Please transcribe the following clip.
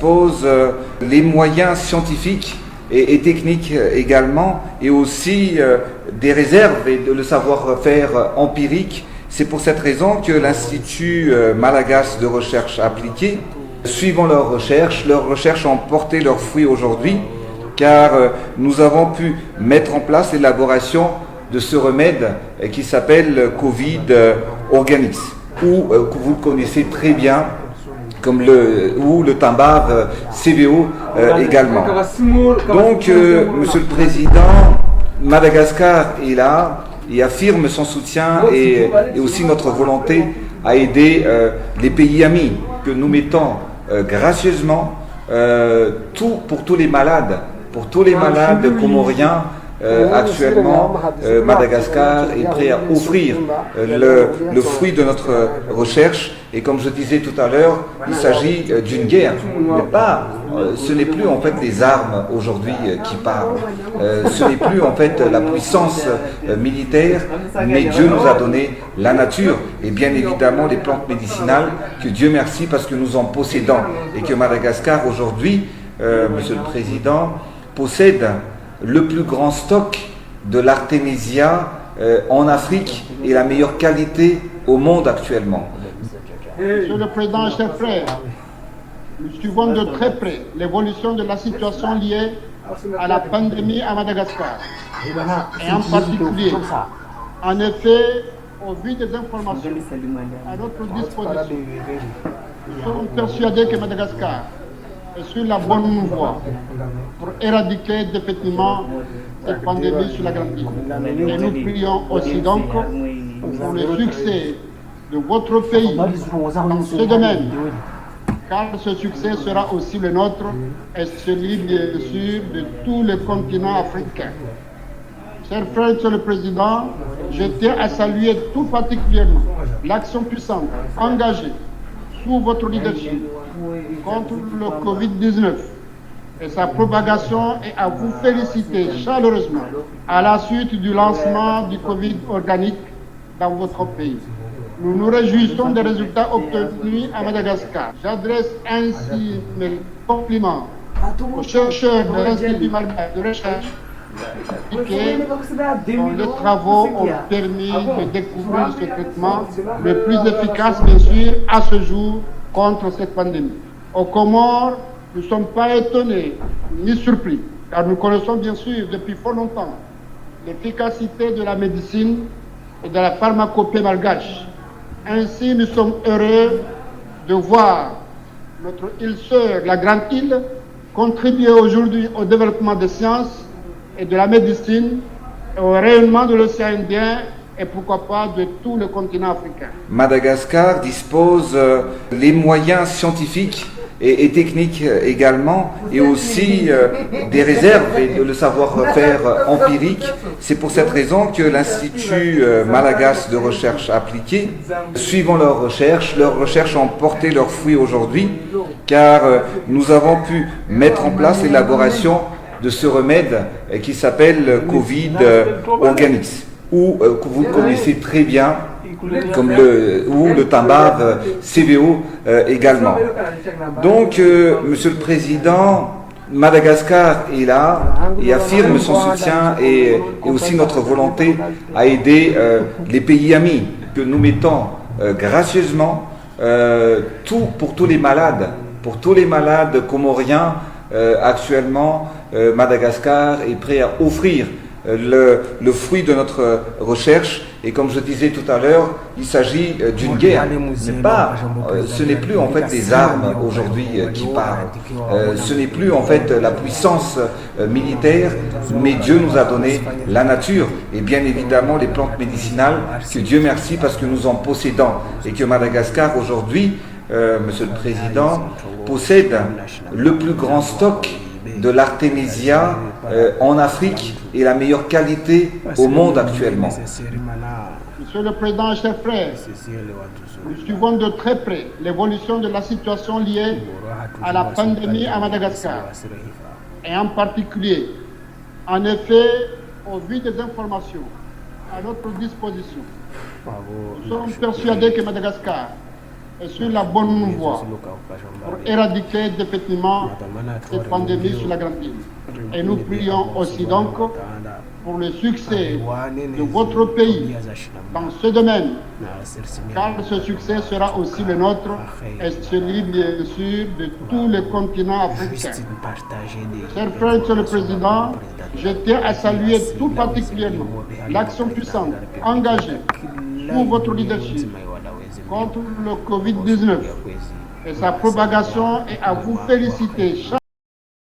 dispose les moyens scientifiques et techniques également, et aussi des réserves et le savoir-faire empirique. C'est pour cette raison que l'Institut malagasy de recherche appliquée, suivant leurs recherches ont porté leurs fruits aujourd'hui, car nous avons pu mettre en place l'élaboration de ce remède qui s'appelle Covid Organics, ou que vous connaissez très bien, comme le Tambab CVO également. Donc, Monsieur le Président, Madagascar est là et affirme son soutien et aussi notre volonté à aider les pays amis, que nous mettons gracieusement pour tous les malades comoriens. Actuellement, Madagascar est prêt à offrir le fruit de notre recherche. Et comme je disais tout à l'heure, il s'agit d'une guerre. Ce n'est plus en fait les armes aujourd'hui qui parlent. Ce n'est plus en fait la puissance militaire, mais Dieu nous a donné la nature et bien évidemment les plantes médicinales, que Dieu merci parce que nous en possédons. Et que Madagascar aujourd'hui, Monsieur le Président, possède le plus grand stock de l'artémisia en Afrique et la meilleure qualité au monde actuellement. Monsieur le Président, chers frères, nous suivons de très près l'évolution de la situation liée à la pandémie à Madagascar. Et en particulier, en effet, au vu des informations à notre disposition, nous sommes persuadés que Madagascar est sur la bonne voie pour éradiquer définitivement cette pandémie sur la grande île. Et nous prions aussi donc pour le succès de votre pays dans ce domaine, car ce succès sera aussi le nôtre et celui bien sûr de tout le continent africain. Chers frères, Monsieur le Président, je tiens à saluer tout particulièrement l'action puissante, engagée sous votre leadership contre le Covid-19 et sa propagation, et à vous féliciter chaleureusement à la suite du lancement du Covid organique dans votre pays. Nous nous réjouissons des résultats obtenus à Madagascar. J'adresse ainsi mes compliments aux chercheurs de l'Institut malagasy de recherche dont les travaux ont permis de découvrir ce traitement le plus efficace, bien sûr, à ce jour contre cette pandémie. Aux Comores, nous ne sommes pas étonnés ni surpris, car nous connaissons bien sûr depuis fort longtemps l'efficacité de la médecine et de la pharmacopée malgache. Ainsi, nous sommes heureux de voir notre île sœur, la Grande Île, contribuer aujourd'hui au développement des sciences et de la médecine, et au rayonnement de l'océan Indien et pourquoi pas de tout le continent africain. Madagascar dispose les moyens scientifiques et techniques également, et aussi des réserves et le savoir-faire empirique. C'est pour cette raison que l'Institut malagasy de recherche appliquée, suivant leurs recherches ont porté leurs fruits aujourd'hui, car nous avons pu mettre en place l'élaboration de ce remède qui s'appelle Covid Organics, ou que vous connaissez très bien, comme le Tambab CVO également. Donc, Monsieur le Président, Madagascar est là et affirme son soutien et aussi notre volonté à aider les pays amis, que nous mettons gracieusement pour tous les malades comoriens. Actuellement, Madagascar est prêt à offrir le fruit de notre recherche. Et comme je disais tout à l'heure, il s'agit d'une guerre. Ce n'est plus en fait les armes aujourd'hui qui parlent. Ce n'est plus en fait la puissance militaire, mais Dieu nous a donné la nature et bien évidemment les plantes médicinales, que Dieu merci parce que nous en possédons. Et que Madagascar aujourd'hui, Monsieur le Président, possède le plus grand stock de l'artémisia en Afrique et la meilleure qualité au monde actuellement. Monsieur le Président, chers frères, nous suivons de très près l'évolution de la situation liée à la pandémie à Madagascar. Et en particulier, en effet, au vu des informations à notre disposition, nous sommes persuadés que Madagascar est sur la bonne voie pour éradiquer définitivement cette pandémie sur la Grande Île. Et nous prions aussi donc pour le succès de votre pays dans ce domaine, car ce succès sera aussi le nôtre et celui bien sûr de tous les continents africains. Cher frère, Monsieur le Président, je tiens à saluer tout particulièrement l'action puissante, engagée sous votre leadership contre le Covid-19 et sa propagation et à vous féliciter.